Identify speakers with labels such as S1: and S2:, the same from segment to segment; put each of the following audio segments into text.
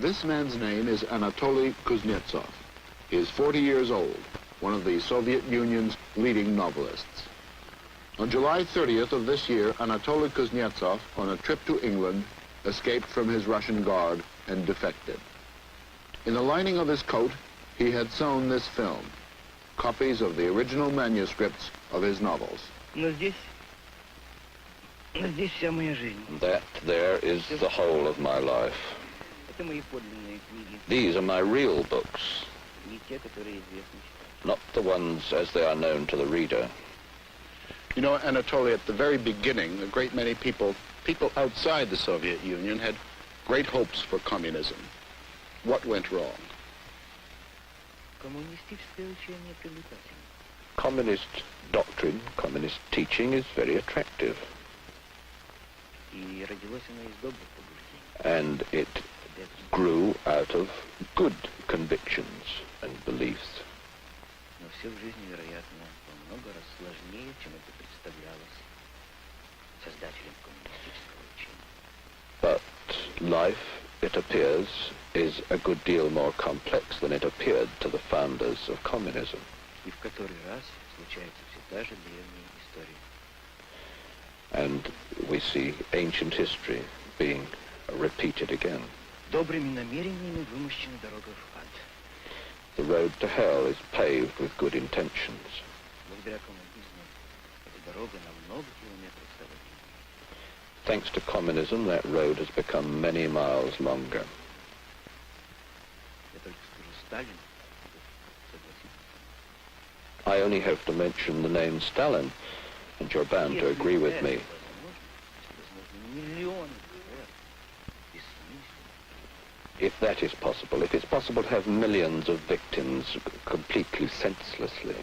S1: This man's name is Anatoly Kuznetsov. He is 40 years old, one of the Soviet Union's leading novelists. On July 30th of this year, Anatoly Kuznetsov, on a trip to England, escaped from his Russian guard and defected. In the lining of his coat, he had sewn this film, copies of the original manuscripts of his novels.
S2: That there is the whole of my life. These are my real books, not the ones as they are known to the reader.
S1: You know, Anatoly, at the very beginning, a great many people outside the Soviet Union had great hopes for communism. What went wrong?
S2: Communist doctrine, communist teaching is very attractive. And it grew out of good convictions and beliefs. But life, it appears, is a good deal more complex than it appeared to the founders of communism. And we see ancient history being repeated again. The road to hell is paved with good intentions. Thanks to communism, that road has become many miles longer. I only have to mention the name Stalin, and you're bound to agree with me. If that is possible, if it's possible to have millions of victims completely senselessly,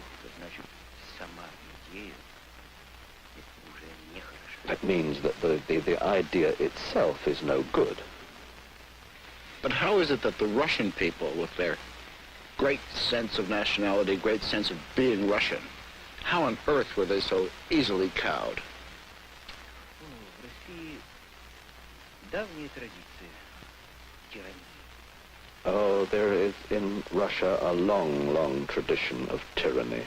S2: that means that the idea itself is no good.
S1: But how is it that the Russian people, with their great sense of nationality, great sense of being Russian, how on earth were they so easily cowed?
S2: Oh, there is in Russia a long, long tradition of tyranny.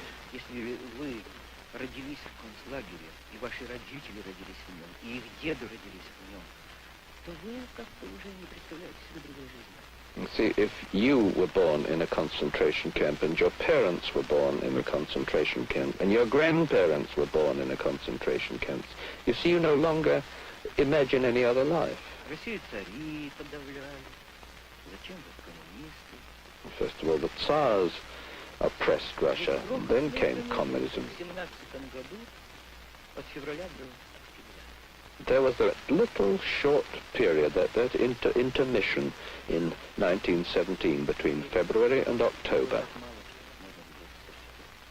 S2: See, if you were born in a concentration camp and your parents were born in a concentration camp and your grandparents were born in a concentration camp, you see, you no longer imagine any other life. First of all, the Tsars oppressed Russia, and then came communism. There was that little short period, that intermission in 1917 between February and October.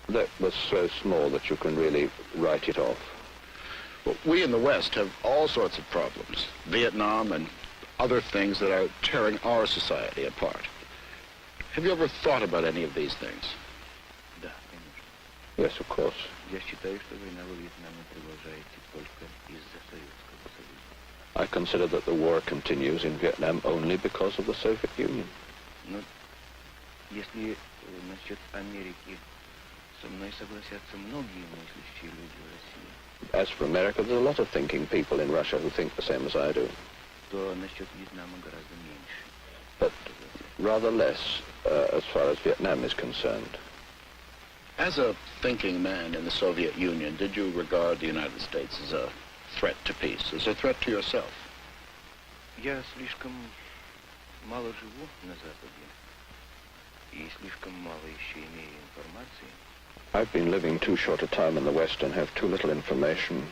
S2: That was so small that you can really write it off.
S1: Well, we in the West have all sorts of problems. Vietnam and other things that are tearing our society apart. Have you ever thought about any of these things?
S2: Yes, of course. I consider that the war continues in Vietnam only because of the Soviet Union. As for America, there's a lot of thinking people in Russia who think the same as I do. But rather less as far as Vietnam is concerned.
S1: As a thinking man in the Soviet Union, did you regard the United States as a threat to peace, as a threat to yourself?
S2: I've been living too short a time in the West and have too little information.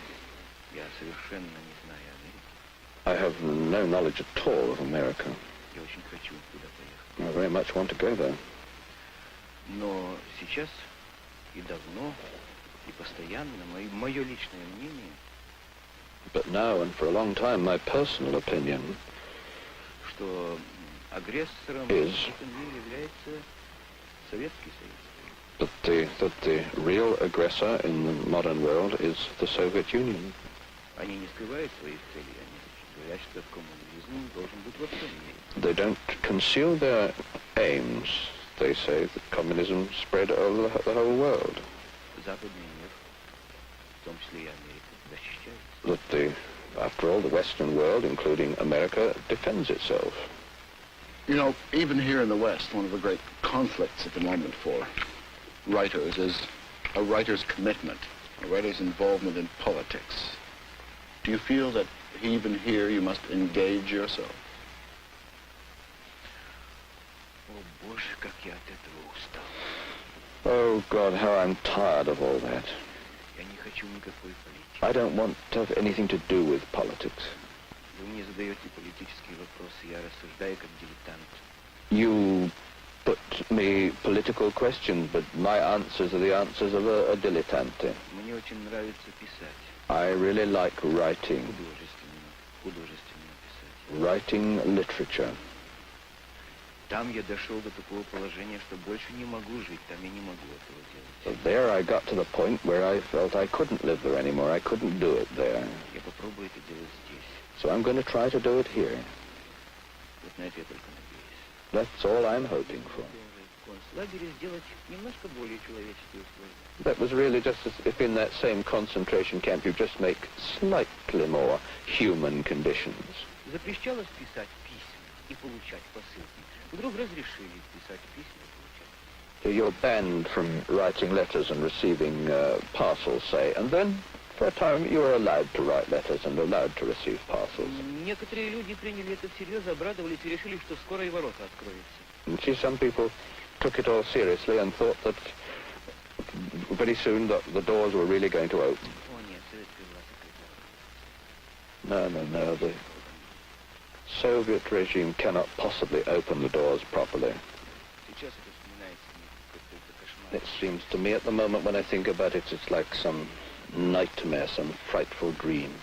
S2: I have no knowledge at all of America. I very much want to go there. But now and for a long time, my personal opinion is that the real aggressor in the modern world is the Soviet Union. They don't conceal their aims. They say that communism spread over the whole world. That after all, the Western world, including America, defends itself.
S1: You know, even here in the West, one of the great conflicts at the moment for writers is a writer's commitment, a writer's involvement in politics. Do you feel that even here you must engage yourself?
S2: Oh, God, how I'm tired of all that. I don't want to have anything to do with politics. You put me political questions, but my answers are the answers of a dilettante. I really like writing. Writing literature. So there I got to the point where I felt I couldn't live there anymore. I couldn't do it there. So I'm going to try to do it here. That's all I'm hoping for. That was really just as if in that same concentration camp you just make slightly more human conditions. You're banned from writing letters and receiving parcels, say, and then for a time you are allowed to write letters and allowed to receive parcels. And see, some people took it all seriously and thought that very soon the doors were really going to open. No, the Soviet regime cannot possibly open the doors properly. It seems to me at the moment when I think about it, it's like some nightmare, some frightful dream.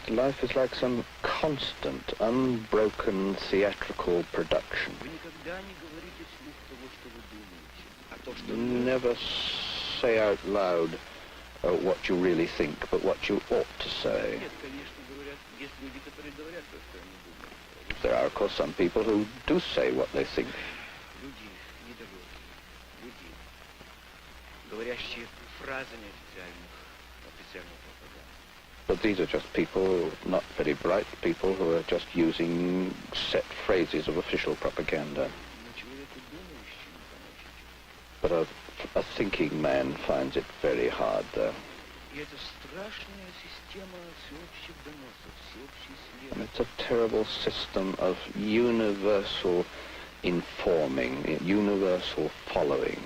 S2: Life is like some constant, unbroken theatrical production. You never say out loud what you really think, but what you ought to say. There are, of course, some people who do say what they think. But these are just people, not very bright people, who are just using set phrases of official propaganda. But a thinking man finds it very hard, though. And it's a terrible system of universal informing, universal following.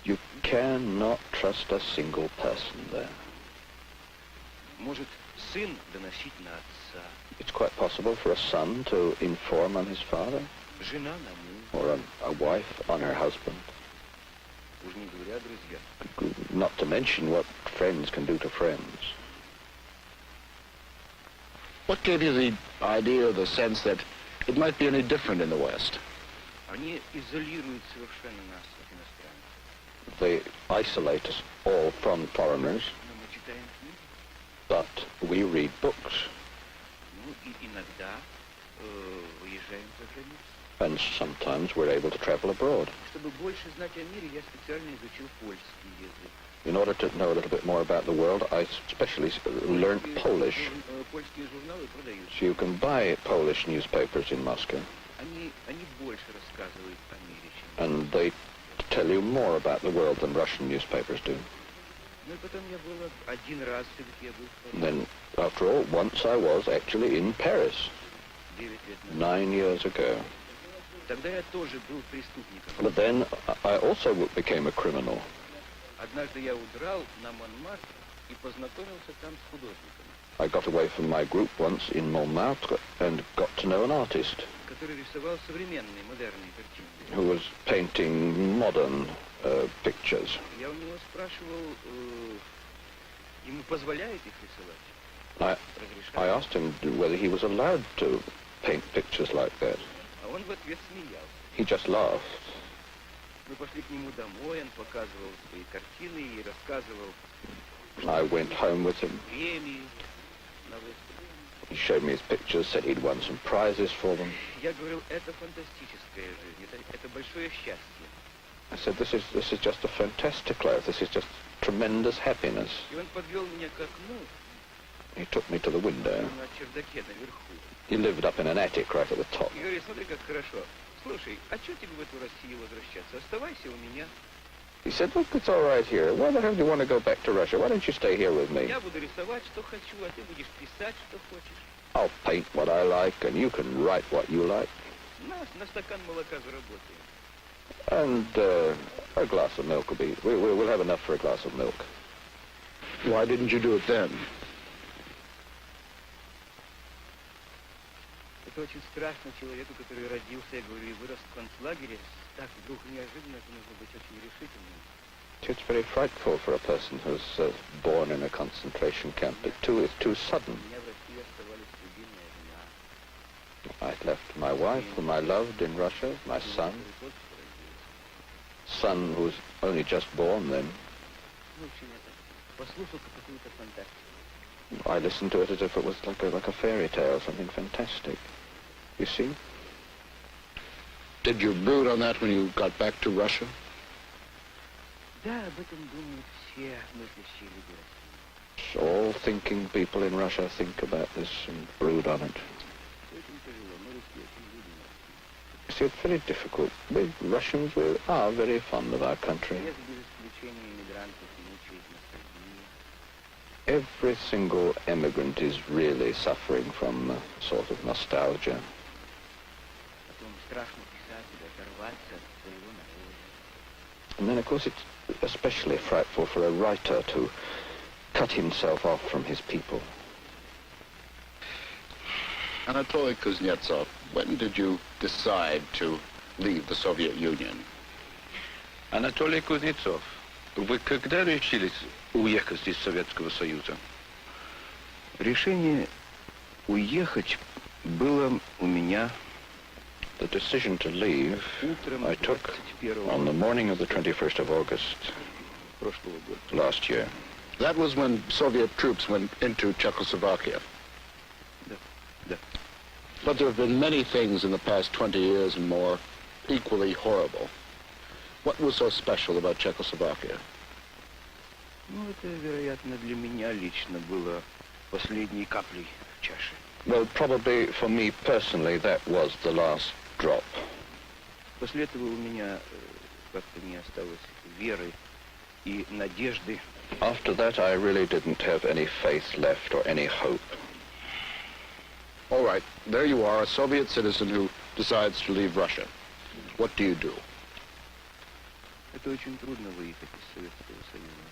S2: You cannot trust a single person there. It's quite possible for a son to inform on his father, or a wife on her husband. Not to mention what friends can do to friends.
S1: What gave you the idea or the sense that it might be any different in the West?
S2: They isolate us all from foreigners, but we read books. And sometimes we're able to travel abroad. In order to know a little bit more about the world, I especially learned Polish. So you can buy Polish newspapers in Moscow. And they tell you more about the world than Russian newspapers do. And then, after all, once I was actually in Paris, 9 years ago. But then I also became a criminal. I got away from my group once in Montmartre and got to know an artist who was painting modern pictures. I asked him whether he was allowed to paint pictures like that.
S3: Он в ответ смеялся.
S2: He just laughed.
S3: Мы пошли к нему домой, он показывал свои картины и рассказывал
S2: I went home with him.
S3: премии на выставке.
S2: He showed me his pictures, said he'd won some prizes for them.
S3: Я говорил, это фантастическая жизнь, это большое счастье.
S2: I said, this is just a fantastic life. This is just tremendous happiness.
S3: И он подвел меня к окну
S2: He took me to the window.
S3: на чердаке наверху.
S2: He lived up in an attic right at the top.
S3: И говорит, смотри, как хорошо. Слушай, а что тебе в эту Россию возвращаться? Оставайся у меня.
S2: He said, look, it's all right here. Why the hell do you want to go back to Russia? Why don't you stay here with me?
S3: Я буду рисовать, что хочу, а ты будешь писать, что хочешь.
S2: I'll paint what I like, and you can write what you like.
S3: На стакан молока заработаем.
S2: And a glass of milk will be... We'll have enough for a glass of milk.
S1: Why didn't you do it then?
S3: Это очень страшно человеку, который родился, я говорю, и вырос в концлагере. Так вдруг неожиданно это нужно быть очень решительным.
S2: It's very frightful for a person who's born in a concentration camp. It's too sudden.
S3: У меня в России оставались любимая жена.
S2: I'd left my wife, whom I loved in Russia, my son who was only just born then.
S3: В общем, это послушал какую-то фантастику.
S2: I listened to it as if it was like a fairy tale, something fantastic. You see?
S1: Did you brood on that when you got back to Russia?
S3: Да, об этом думают все мыслящие люди России.
S2: All thinking people in Russia think about this and brood on it.
S3: Очень тяжело, мы русские очень любим Россию.
S2: You see, it's very difficult. We Russians are very fond of our country.
S3: Без исключения иммигрантов мучает ностальгия.
S2: Every single immigrant is really suffering from a sort of nostalgia.
S3: Потом страшно писателю оторваться от своего народа.
S2: And then, of course, it's especially frightful for a writer to cut himself off from his people.
S1: Anatoly Kuznetsov, when did you decide to leave the Soviet Union?
S4: Анатолий Кузнецов, вы когда решились уехать из Советского Союза?
S3: Решение уехать было у меня
S2: The decision to leave I took on the morning of the 21st of August
S3: прошлого года.
S2: last year.
S1: That was when Soviet troops went into Czechoslovakia.
S3: Да.
S1: But there have been many things in the past 20 years and more equally horrible. What was so special about Czechoslovakia?
S3: Ну, это, вероятно, для меня лично было последней каплей в чаше.
S2: Well, probably for me personally, that was the last drop.
S3: После этого у меня как-то не осталось веры и надежды.
S2: After that, I really didn't have any faith left or any hope.
S1: All right, there you are, a Soviet citizen who decides to leave Russia. What do you do?
S3: Это очень трудно выехать из Советского Союза.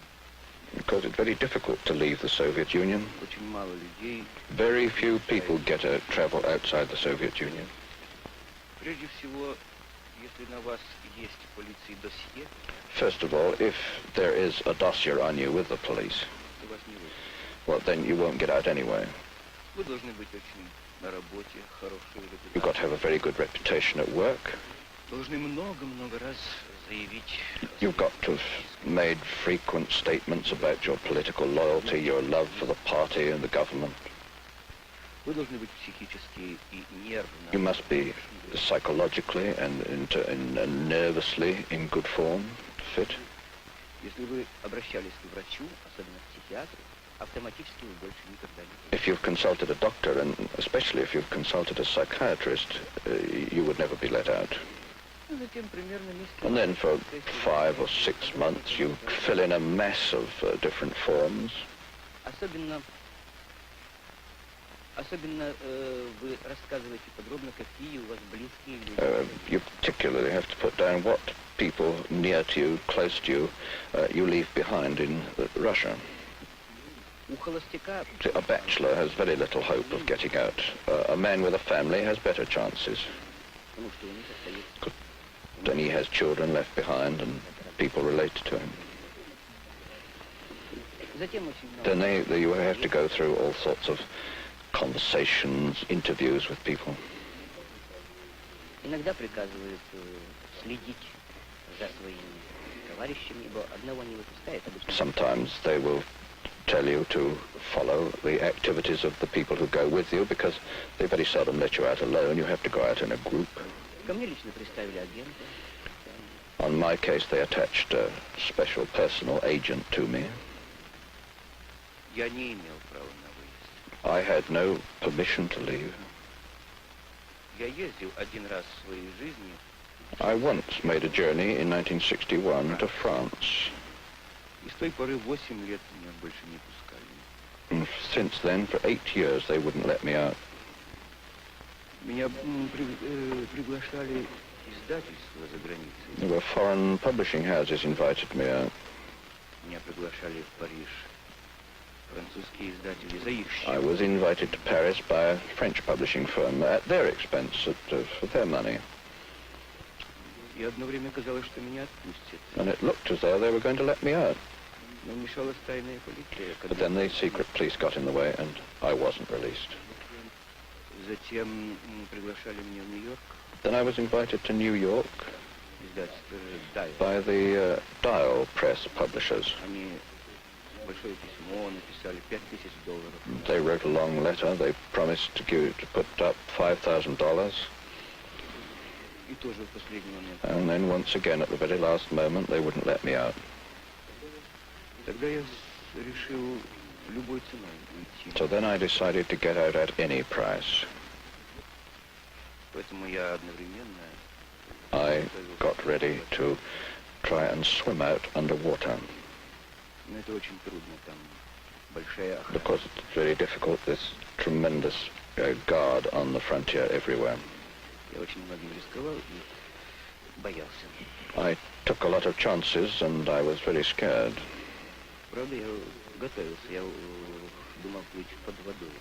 S2: Because it's very difficult to leave the Soviet Union.
S3: Очень мало людей.
S2: Very few people get to travel outside the Soviet Union.
S3: Прежде всего, если на вас есть в полиции досье,
S2: First of all, if there is a dossier on you with the police,
S3: то вас не выпустят.
S2: well, then you won't get out anyway.
S3: Вы должны быть очень на работе, хорошую
S2: You've got to have
S3: репутацию.
S2: a very good reputation at work.
S3: Должны много-много раз заявить.
S2: You've got to have made frequent statements about your political loyalty, your love for the party and the government.
S3: Вы должны быть психически и нервно.
S2: You must be psychologically and nervously in good form, fit.
S3: Если вы обращались к врачу, особенно к психиатру, автоматически вы больше никогда не
S2: If you've consulted a doctor, and especially if you've consulted a psychiatrist, you would never be let out.
S3: Ну, затем примерно месяц.
S2: And then for 5 or 6 months you fill in a mess of different forms.
S3: Особенно вы рассказываете подробно, какие у вас близкие люди.
S2: You particularly have to put down what people near to you, close to you, you leave behind in Russia.
S3: У холостяка
S2: A bachelor has very little hope of getting out. A man with a family has better chances.
S3: потому что у них остается.
S2: Then he has children left behind and people related to him.
S3: Затем очень много.
S2: Then you have to go through all sorts of conversations, interviews with people.
S3: Иногда приказывают следить за своими товарищами, ибо одного не выпускает обычно.
S2: Sometimes they will tell you to follow the activities of the people who go with you, because they very seldom let you out alone. You have to go out in a group.
S3: Ко мне лично приставили агента.
S2: On my case, they attached a special personal agent to me.
S3: Я не имел права на выезд.
S2: I had no permission to leave.
S3: Я ездил один раз в своей жизни.
S2: I once made a journey in 1961 to France.
S3: И с той поры 8 лет меня больше не пускали.
S2: And since then, for 8 years, they wouldn't let me out.
S3: Меня приглашали издательства за границей.
S2: There were foreign publishing houses invited me out.
S3: Меня приглашали в Париж французские издатели за их счет.
S2: I was invited to Paris by a French publishing firm at their expense, for their money.
S3: И одно время казалось, что меня отпустят.
S2: And it looked as though they were going to let me out.
S3: Но вмешалась тайная полиция.
S2: But then the secret police got in the way and I wasn't released.
S3: Затем приглашали меня в Нью-Йорк.
S2: Then I was invited to New York
S3: Издательство «Дай».
S2: by the Dial Press publishers.
S3: Они большое письмо написали, $5000.
S2: They wrote a long letter. They promised to put up $5,000.
S3: И тоже в последний момент.
S2: And then once again, at the very last moment, they wouldn't let me out.
S3: Тогда я решил любой ценой уйти.
S2: So then I decided to get out at any price.
S3: Поэтому я одновременно
S2: I got ready to try and swim out underwater.
S3: Но это очень трудно, там большая охрана.
S2: Of course, it's very difficult. There's tremendous guard on the frontier everywhere.
S3: Я очень многим рисковал и боялся.
S2: I took a lot of chances and I was very scared.
S3: Правда, я готовился, я думал плыть под водой.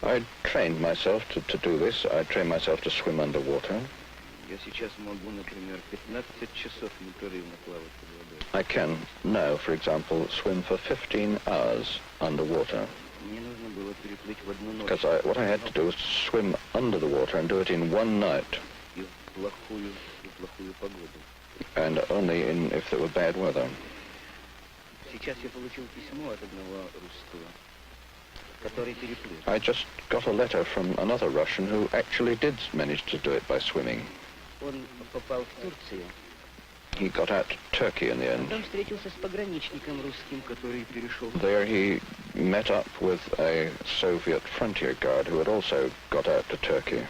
S2: I trained myself to do this. I trained myself to swim underwater.
S3: Я сейчас могу, например, 15 часов непрерывно плавать под водой.
S2: I can now, for example, swim for 15 hours underwater.
S3: Мне нужно было переплыть в одну ночь.
S2: Because what I had to do was swim under the water and do it in one night.
S3: И в плохую погоду.
S2: And only if there were bad weather.
S3: Сейчас я получил письмо от одного русского, который переплыл.
S2: I just got a letter from another Russian who actually did manage to do it by swimming.
S3: Он попал в Турцию.
S2: He got out to Turkey in the end.
S3: Там встретился с пограничником русским, который перешел.
S2: There he met up with a Soviet frontier guard who had also got out to Turkey.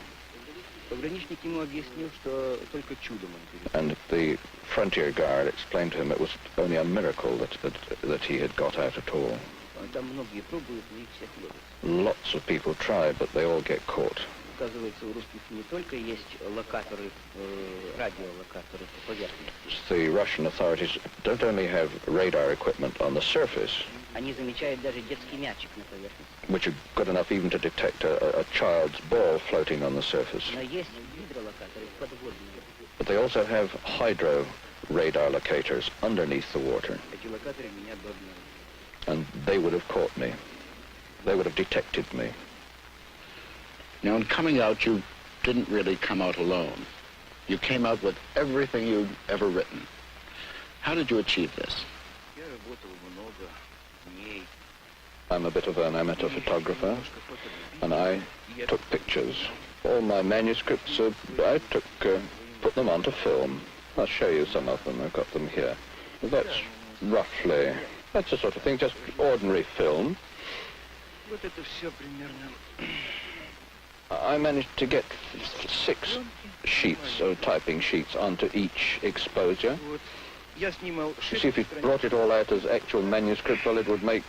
S3: Пограничник ему объяснил, что только чудом он перешел.
S2: And the frontier guard explained to him it was only a miracle that he had got out at all.
S3: Там многие пробуют, но их всех ловят.
S2: Lots of people try, but they all get caught.
S3: Оказывается, у русских не только есть локаторы, радиолокаторы по поверхности.
S2: The Russian authorities don't only have radar equipment on the surface,
S3: Они замечают даже детский мячик на поверхности.
S2: which are good enough even to detect a child's ball floating on the surface.
S3: Но есть гидролокаторы подводные.
S2: But they also have hydro radar locators underneath the water,
S3: Эти локаторы меня бы обнаружили.
S2: and they would have caught me. They would have detected me.
S1: Now, in coming out, you didn't really come out alone. You came out with everything you'd ever written. How did you achieve this?
S3: Я работал много дней.
S2: I'm a bit of an amateur photographer, and I took pictures. All my manuscripts, I put them onto film. I'll show you some of them. I've got them here. That's the sort of thing, just ordinary film.
S3: Вот это все примерно.
S2: I managed to get 6 sheets, typing sheets, onto each exposure.
S3: Вот. Я снимал
S2: You see, if you brought it all out as actual manuscript, well, it would make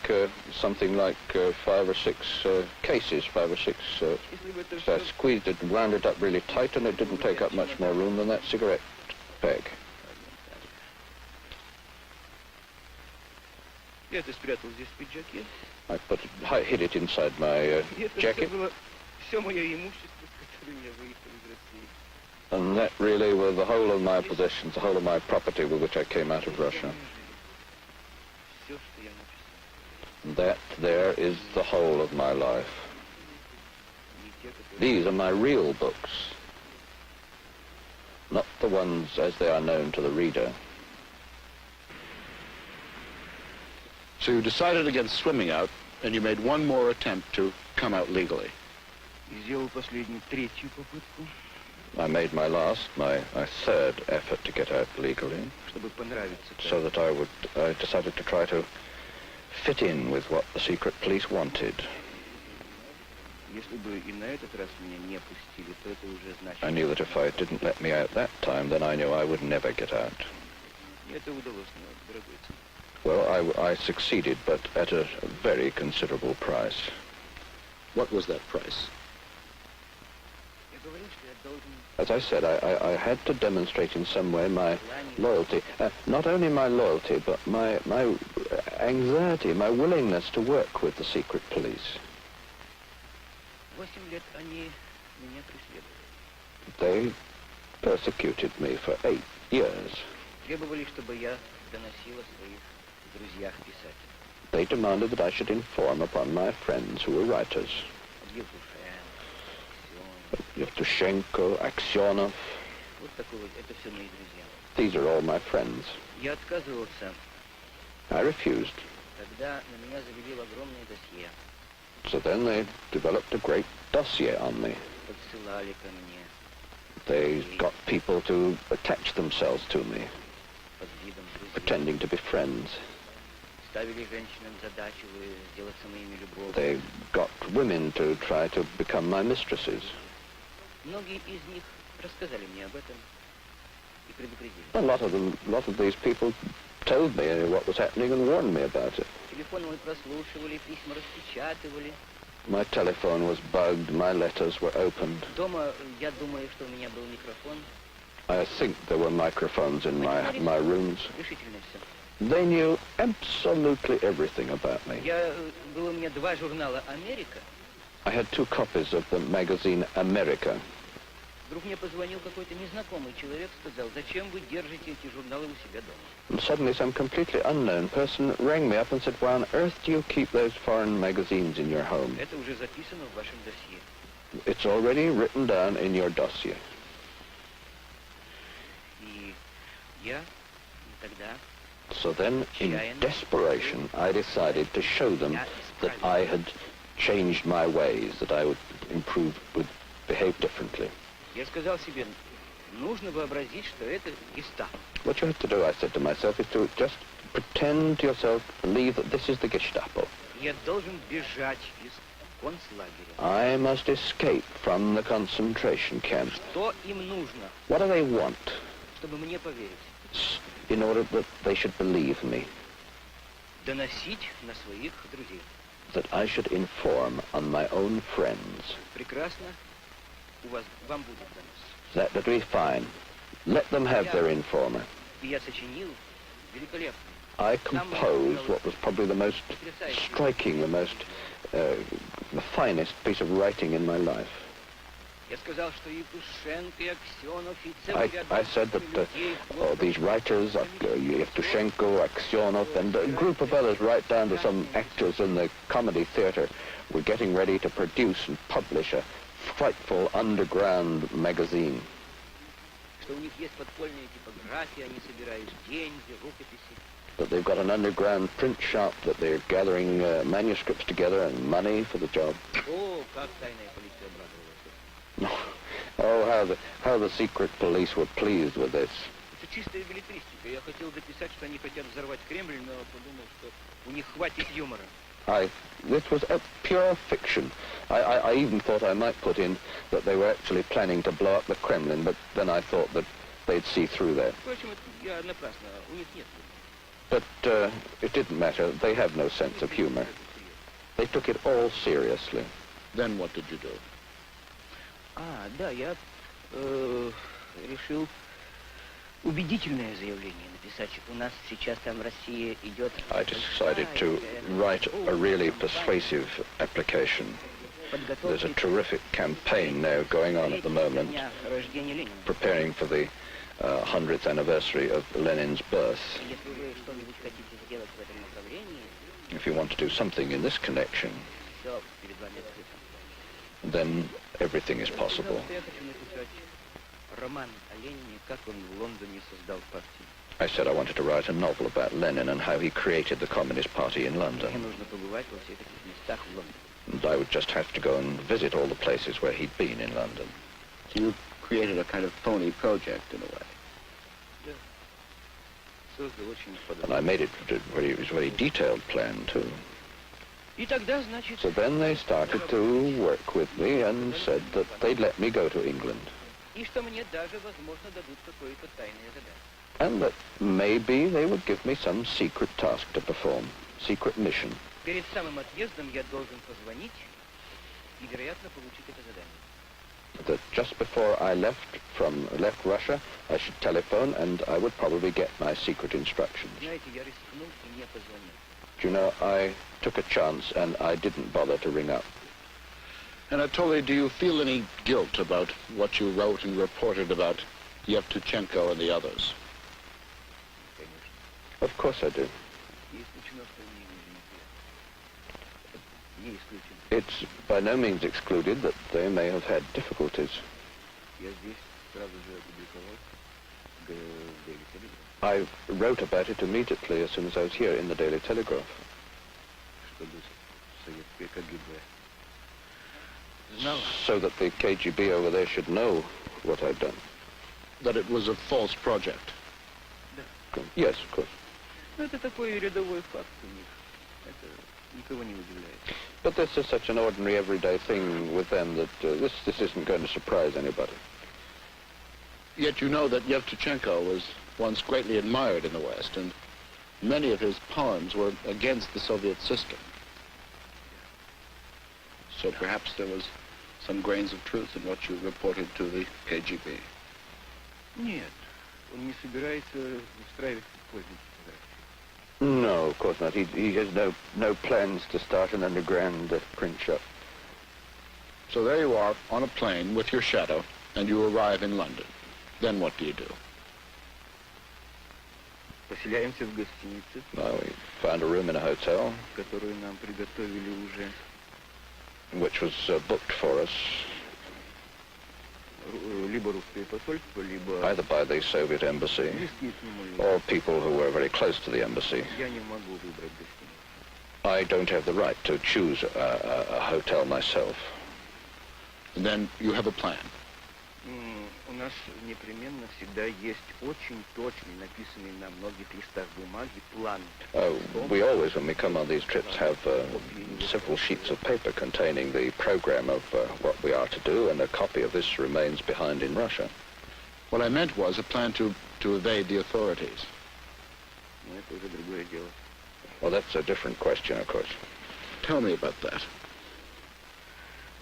S2: something like 5 or 6 cases, 5 or 6. So I squeezed it and wound it up really tight, and it didn't take up much more room than that cigarette bag.
S3: Я это spрятал здесь в пиджаке.
S2: I hid it inside my jacket.
S3: Это было все мое имущество, с которым я выехал из России.
S2: And that really were the whole of my possessions, the whole of my property with which I came out of Russia.
S3: Все, что я написал.
S2: And that there is the whole of my life.
S3: Не те, которые...
S2: These are my real books. not the ones as they are known to the reader.
S1: So you decided against swimming out, and you made one more attempt to come out legally.
S3: И сделал последнюю, третью попытку,
S2: I made my third effort to get out legally,
S3: чтобы понравиться.
S2: so that I decided to try to fit in with what the secret police wanted.
S3: Если бы и на этот раз меня не пустили, то это уже значит...
S2: I knew that if I didn't let me out that time, then I knew I would never get out.
S3: И это удалось мне, дорогой царь.
S2: Well, I succeeded, but at a very considerable price.
S1: What was that price?
S3: Я говорил, что я должен...
S2: As I said, I had to demonstrate in some way my loyalty. Not only my loyalty, but my anxiety, my willingness to work with the secret police.
S3: 8 лет они меня преследовали.
S2: They persecuted me for 8 years.
S3: Требовали, чтобы я доносил о своих друзьях-писателях.
S2: They demanded that I should inform upon my friends who were writers. Yevtushenko, Aksionov.
S3: Вот такой вот, это все мои друзья.
S2: These are all my friends.
S3: Я отказывался.
S2: I refused.
S3: Тогда на меня завели огромное досье.
S2: So then they developed a great dossier on me.
S3: Подсылали ко мне
S2: They got people to attach themselves to me,
S3: под видом друзей.
S2: pretending to be friends.
S3: Ставили женщинам задачу сделаться моими любовью.
S2: They got women to try to become my mistresses.
S3: Многие из них рассказали мне об этом и предупредили.
S2: A lot of these people told me what was happening and warned me about it.
S3: Телефон мой прослушивали, письма распечатывали.
S2: My telephone was bugged, my letters were opened.
S3: Дома, я думаю, что у меня был микрофон.
S2: I think there were microphones in my rooms.
S3: Решительно все.
S2: They knew absolutely everything about me.
S3: Было у меня 2 журнала «Америка».
S2: I had 2 copies of the magazine America.
S3: Вдруг мне позвонил какой-то незнакомый человек, сказал, зачем вы держите эти журналы у себя дома?
S2: And suddenly some completely unknown person rang me up and said, why on earth do you keep those foreign magazines in your home?
S3: Это уже записано в вашем досье.
S2: It's already written down in your dossier.
S3: И я тогда...
S2: So then, in desperation, I decided to show them that I had changed my ways, that I would behave differently.
S3: Я сказал себе, нужно вообразить, что это гестапо.
S2: What you have to do, I said to myself, is to just pretend to yourself, believe that this is the Gestapo.
S3: Я должен бежать из концлагеря.
S2: I must escape from the concentration camp.
S3: Что им нужно?
S2: What do they want?
S3: Чтобы мне поверить.
S2: In order that they should believe me.
S3: Доносить на своих друзей.
S2: That I should inform on my own friends.
S3: Прекрасно. Вам будет донос.
S2: That would be fine. Let them have their informer.
S3: И я сочинил великолепно.
S2: I composed what was probably the most striking, the finest piece of writing in my life.
S3: Я сказал, что Евтушенко и Аксенов и
S2: I said that these writers, Yevtushenko, Aksionov, and a group of others, right down to some actors in the comedy theater, were getting ready to produce and publish a frightful underground magazine.
S3: Что у них есть подпольные типографии, они собирают деньги, рукописи.
S2: That they've got an underground print shop, that they're gathering manuscripts together and money for the job.
S3: О, как тайная полиция обрадовалась.
S2: Oh, how the secret police were pleased with this.
S3: Это чистая беллетристика. Я хотел дописать, что они хотят взорвать Кремль, но подумал, что у них хватит юмора.
S2: This was a pure fiction. I even thought I might put in that they were actually planning to blow up the Kremlin, but then I thought that they'd see through that.
S3: Впрочем, я напрасно. У них нет.
S2: But it didn't matter. They have no sense of humor. They took it all seriously.
S1: Then what did you do?
S3: Да, я решил убедительное заявление написать. У нас сейчас там в России идет...
S2: I decided to write a really persuasive application. There's a terrific campaign now going on at the moment, preparing for the 100th anniversary of Lenin's birth. If you want to do something in this connection, then everything is possible.
S3: роман о Ленине, как он в Лондоне создал партию.
S2: I said I wanted to write a novel about Lenin and how he created the Communist Party in
S3: Мне
S2: London.
S3: нужно побывать во всех этих местах в Лондоне.
S2: And I would just have to go and visit all the places where he'd been in London.
S5: So you created a kind of phony project in a way.
S3: Да. Создал очень
S2: And I made it a very detailed plan too.
S3: И тогда, значит,
S2: So then they started to work with me and said that they'd let me go to England.
S3: и что мне даже, возможно, дадут какое-то тайное задание.
S2: And that maybe they would give me some secret task to perform, secret mission.
S3: Перед самым отъездом я должен позвонить и, вероятно, получить это задание.
S2: That just before I left Russia, I should telephone and I would probably get my secret instructions.
S3: Знаете, я рискнул и не позвонил.
S2: Do you know, I took a chance and I didn't bother to ring up.
S1: Anatoly, do you feel any guilt about what you wrote and reported about Yevtuchenko and the others?
S3: Конечно.
S2: Of course I do.
S3: Не исключено, что они не исключено.
S2: It's by no means excluded that they may have had difficulties.
S3: Я здесь сразу же опубликовал в Daily Telegraph.
S2: I wrote about it immediately as soon as I was here in the Daily Telegraph.
S3: Чтобы советское КГБ знало,
S2: So that the KGB over there should know what I'd done.
S1: That it was a false project?
S2: Yes, of course.
S3: ну, это такой рядовой факт у них. Это никого не удивляет.
S2: But this is such an ordinary, everyday thing with them that this isn't going to surprise anybody.
S1: Yet you know that Yevtuchenko was once greatly admired in the West, and many of his poems were against the Soviet system. So perhaps there was some grains of truth in what you reported to the KGB.
S3: Нет, он не собирается устраивать поздний фотографии.
S2: No, of course not. He has no plans to start an underground print shop.
S1: So there you are on a plane with your shadow, and you arrive in London. Then what do you do?
S3: Поселяемся в гостинице,
S2: Well, we found a room in a hotel,
S3: которую нам приготовили уже.
S2: which was booked for us
S3: Либо русское посольство, либо
S2: either by the Soviet embassy
S3: близкие к нему люди.
S2: or people who were very close to the embassy.
S3: Я не могу выбрать гостиницу.
S2: I don't have the right to choose a hotel myself.
S1: And then you have a plan.
S3: У нас непременно всегда есть очень точный, написанный на многих листах бумаги, план.
S2: We always, when we come on these trips, have several sheets of paper containing the program of what we are to do, and a copy of this remains behind in Russia.
S1: What I meant was a plan to evade the authorities.
S3: Но это уже другое дело.
S2: Well, that's a different question, of course.
S1: Tell me about that.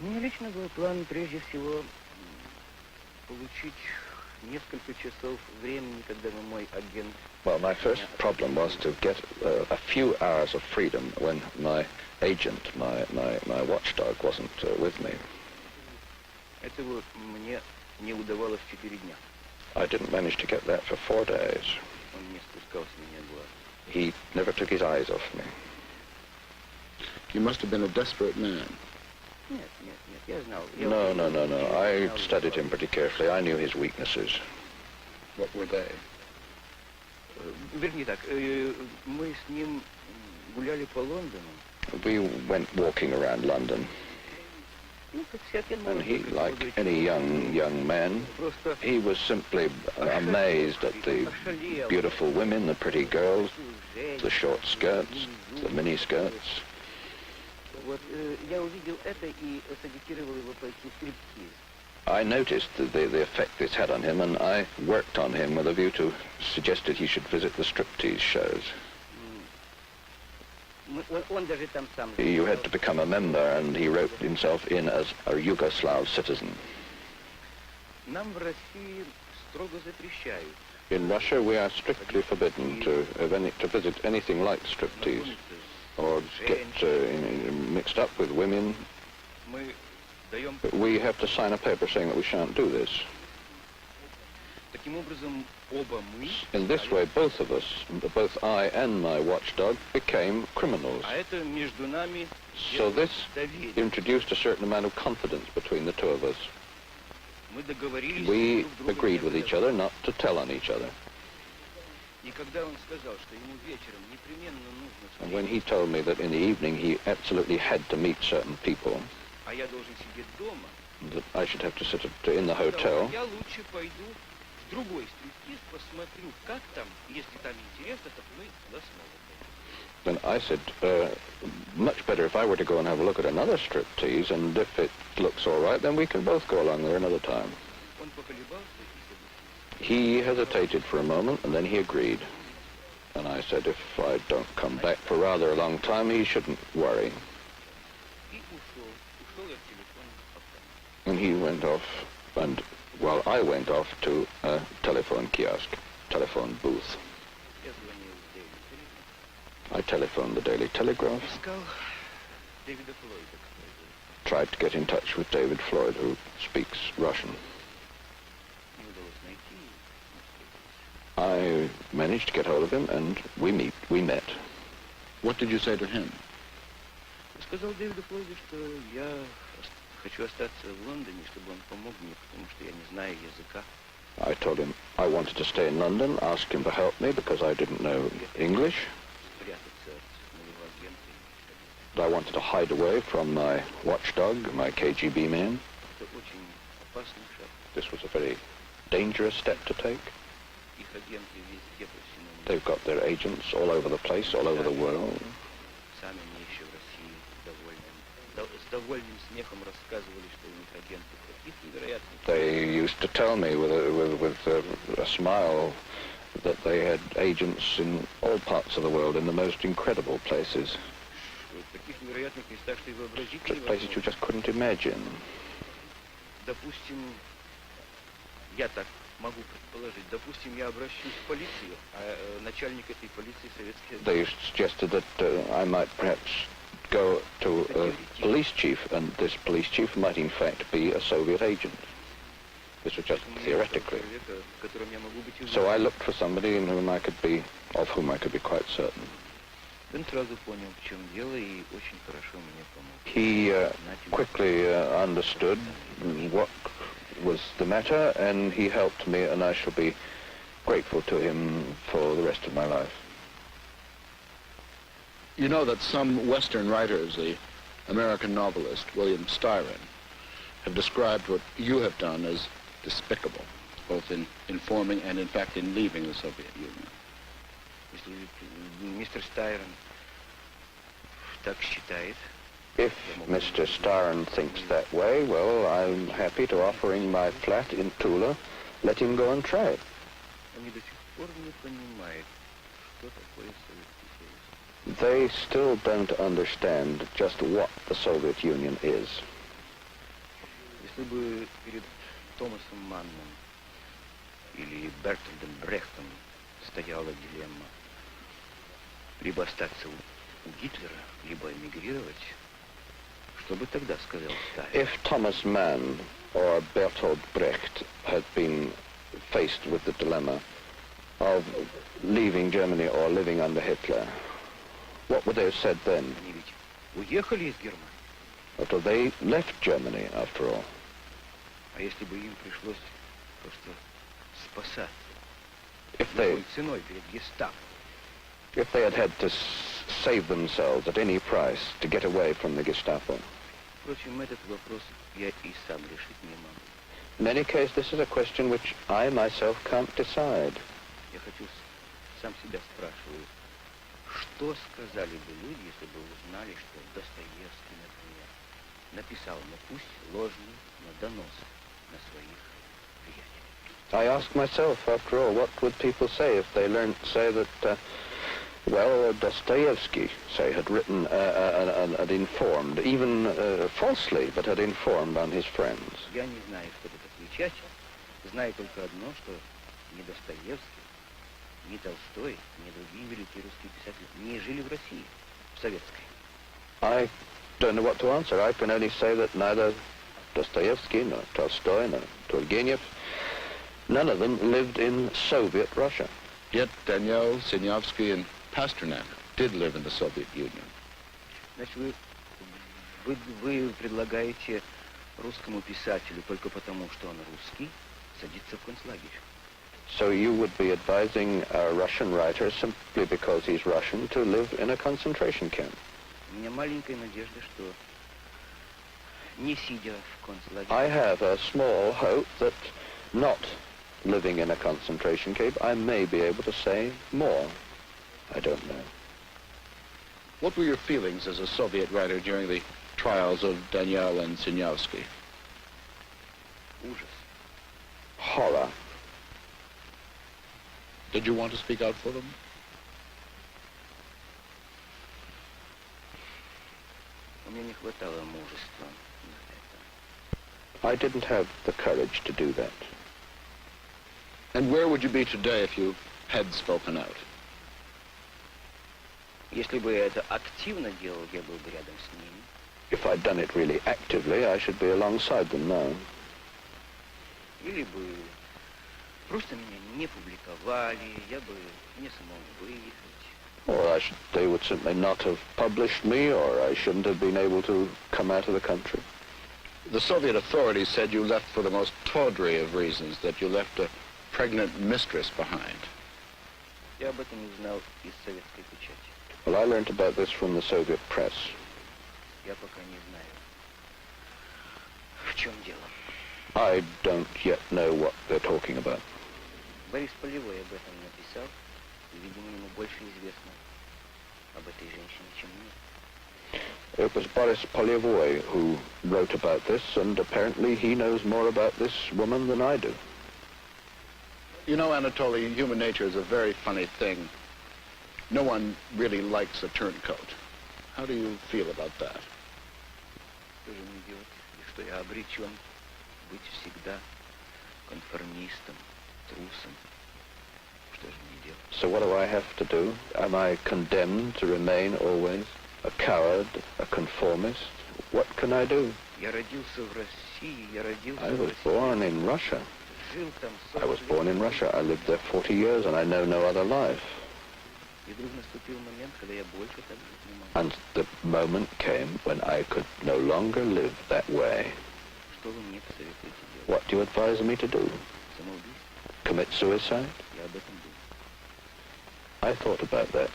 S3: У меня лично был план прежде всего получить несколько часов времени, когда мой агент...
S2: Well, my first problem was to get a few hours of freedom when my agent, my watchdog, wasn't with me.
S3: Этого мне не удавалось 4 дня.
S2: I didn't manage to get that for 4 days.
S3: Он не спускал с меня глаз.
S2: He never took his eyes off me.
S1: You must have been a desperate man.
S3: Нет, я знал.
S2: No. I studied him pretty carefully. I knew his weaknesses.
S1: What were they?
S3: Вернее так, мы с ним гуляли по Лондону.
S2: We went walking around London,
S3: Ну, как всякий
S2: and he,
S3: молодой
S2: like
S3: человек,
S2: any young man,
S3: просто
S2: he was simply amazed at the beautiful women, the pretty girls, the short skirts, the mini skirts.
S3: Вот я увидел это и сагитировал его пойти в стриптиз.
S2: I noticed the effect this had on him, and I worked on him with a view to suggested he should visit the striptease shows.
S3: Он даже там сам...
S2: You had to become a member, and he wrote himself in as a Yugoslav citizen.
S3: Нам в России строго запрещают.
S2: In Russia, we are strictly forbidden to visit anything like striptease or get mixed up with women.
S3: Мы даем...
S2: We have to sign a paper saying that we shan't do this.
S3: Таким образом, оба мы...
S2: In this way, both of us, both I and my watchdog, became criminals.
S3: А это между нами...
S2: So this
S3: доверие.
S2: introduced a certain amount of confidence between the two of us.
S3: Мы договорились
S2: We
S3: друг другу
S2: agreed with
S3: не
S2: each other not to tell on each other.
S3: И когда он сказал, что ему вечером непременно нужно
S2: And when he told me that in the evening he absolutely had to meet certain people,
S3: а я должен сидеть дома,
S2: that I should have to sit in the hotel,
S3: я лучше пойду в другой стриптиз, посмотрю, как там, если там интересно, так мы туда снова пойдем.
S2: then I said, much better if I were to go and have a look at another striptease, and if it looks all right, then we can both go along there another time.
S3: Он поколебался и согласился.
S2: He hesitated for a moment, and then he agreed. And I said if I don't come back for rather a long time, he shouldn't worry.
S3: И ушел. Ушел я в телефонный автомат.
S2: And he went off, and, well, I went off to a telephone kiosk, telephone booth.
S3: Я звонил в Daily Telegraph.
S2: I telephoned the Daily Telegraph,
S3: Искал Дэвида Флойда, который был.
S2: tried to get in touch with David Floyd, who speaks Russian.
S3: Не удалось найти.
S2: I managed to get hold of him, and we met.
S1: What did you say to him?
S3: Сказал Дэвиду Флойду, что я хочу остаться в Лондоне, чтобы он помог мне, потому что я не знаю языка.
S2: I told him I wanted to stay in London, asked him to help me because I didn't know English,
S3: Спрятаться от моего агента.
S2: that I wanted to hide away from my watchdog, my KGB man.
S3: Это очень опасный шаг.
S2: This was a very dangerous step to take.
S3: Их агенты везде по всему миру.
S2: They've got their agents all over the place, all over the world.
S3: Сами мне еще в России с довольным смехом рассказывали, что у них агенты таких невероятных.
S2: They used to tell me with a smile that they had agents in all parts of the world, in the most incredible places,
S3: В таких невероятных местах, что и вообразить
S2: just places you
S3: невозможно.
S2: just couldn't imagine.
S3: Допустим, я так могу предположить, допустим, я обращусь в полицию, а начальник этой полиции советский агент.
S2: They suggested that I might perhaps go to a police chief, and this police chief might in fact be a Soviet agent. This was just theoretically.
S3: Человека, в котором я могу быть
S2: So I
S3: уверен.
S2: looked for somebody of whom I could be quite certain.
S3: Он сразу понял, в чем дело, и очень хорошо мне помог.
S2: He quickly understood what was the matter, and he helped me, and I shall be grateful to him for the rest of my life.
S1: You know that some Western writers, the American novelist William Styron, have described what you have done as despicable, both in informing and, in fact, in leaving the Soviet Union.
S3: Если мистер Стайрон так считает,
S2: If Mr. Styron thinks that way, well, I'm happy to offer him my flat in Tula. Let him go and try it.
S3: они до сих пор не понимают, что такое Советский Союз.
S2: They still don't understand just what the Soviet Union is.
S3: Если бы перед Томасом Манном или Бертольдом Брехтом стояла дилемма либо остаться у Гитлера, либо эмигрировать, что бы тогда сказал Сталин?
S2: If Thomas Mann or Bertolt Brecht had been faced with the dilemma of leaving Germany or living under Hitler, what would they have said then?
S3: Они ведь уехали из Германии.
S2: After they left Germany, after all.
S3: А если бы им пришлось просто спасаться
S2: If they
S3: любой ценой перед гестапо,
S2: had had to save themselves at any price to get away from the Gestapo.
S3: впрочем, этот вопрос я и сам решить не могу.
S2: In any case, this is a question which I myself can't decide.
S3: Я хочу сам себя спрашиваю, что сказали бы люди, если бы узнали, что Достоевский, например, написал, ну пусть ложный, но донос на своих приятелей.
S2: I ask myself, after all, what would people say if they learned, say, that, Dostoevsky, say, had written, had informed, even falsely, but had informed on his friends.
S3: Я не знаю, что тут отвечать. Знаю только одно, что ни Достоевский, ни Толстой, ни другие великие русские писатели не жили в России, в советской.
S2: I don't know what to answer. I can only say that neither Dostoevsky, nor Tolstoy, nor Turgenev, none of them lived in Soviet Russia.
S1: Yet Daniel, Sinyavsky, and Pasternak did live in the Soviet Union.
S3: Значит, вы предлагаете русскому писателю только потому, что он русский, садиться в концлагерь.
S2: So you would be advising a Russian writer simply because he's Russian to live in a concentration camp.
S3: У меня маленькая надежда, что не сидя в концлагере...
S2: I have a small hope that not living in a concentration camp, I may be able to say more. I don't know.
S1: What were your feelings as a Soviet writer during the trials of Daniel and Sinyavsky?
S3: Ужас.
S2: Horror.
S1: Did you want to speak out for them?
S3: У меня не хватало мужества на это.
S2: I didn't have the courage to do that.
S1: And where would you be today if you had spoken out?
S3: Если бы я это активно делал, я был бы рядом с ними.
S2: If I'd done it really actively, I should be alongside them now.
S3: Или бы просто меня не публиковали, я бы не смог выехать.
S2: Or they would simply not have published me, or I shouldn't have been able to come out of the country.
S1: The Soviet authorities said you left for the most tawdry of reasons, that you left a pregnant mistress behind.
S3: Я об этом узнал из советской печати.
S2: Well, I learned about this from the Soviet press.
S3: Я пока не знаю, в чем дело.
S2: I don't yet know what they're talking about.
S3: Борис Полевой об этом написал, и, видимо, ему больше известно об этой женщине, чем мне.
S2: It was Boris Polyevoy who wrote about this, and apparently he knows more about this woman than I do.
S1: You know, Anatoly, human nature is a very funny thing. No one really likes a turncoat. How do you feel about that?
S3: Что же мне делать, и что я обречен быть всегда конформистом, трусом? Что же мне делать?
S2: So what do I have to do? Am I condemned to remain always a coward, a conformist? What can I do?
S3: Я родился в России, я родился
S2: I
S3: в
S2: was
S3: России.
S2: born in Russia.
S3: Жил там
S2: I was
S3: 40
S2: born in
S3: лет.
S2: Russia. I lived there 40 years, and I know no other life.
S3: И вдруг наступил момент, когда я больше так жить не могу.
S2: And the moment came when I could no longer live that way.
S3: Что вы мне посоветуете делать?
S2: What do you advise me to do?
S3: Самоубийство?
S2: Commit suicide?
S3: Я об этом думал.
S2: I thought about that.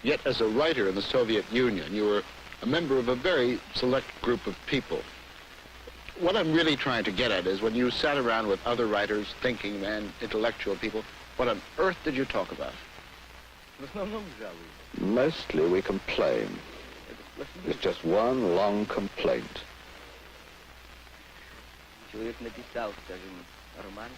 S1: Yet, as a writer in the Soviet Union, you were a member of a very select group of people. What I'm really trying to get at is when you sat around with other writers, thinking men, intellectual people, what on earth did you talk about?
S3: В основном жалуюсь.
S2: Mostly we complain.
S3: Это сплошные.
S2: It's just one long complaint.
S3: Человек написал, скажем, роман,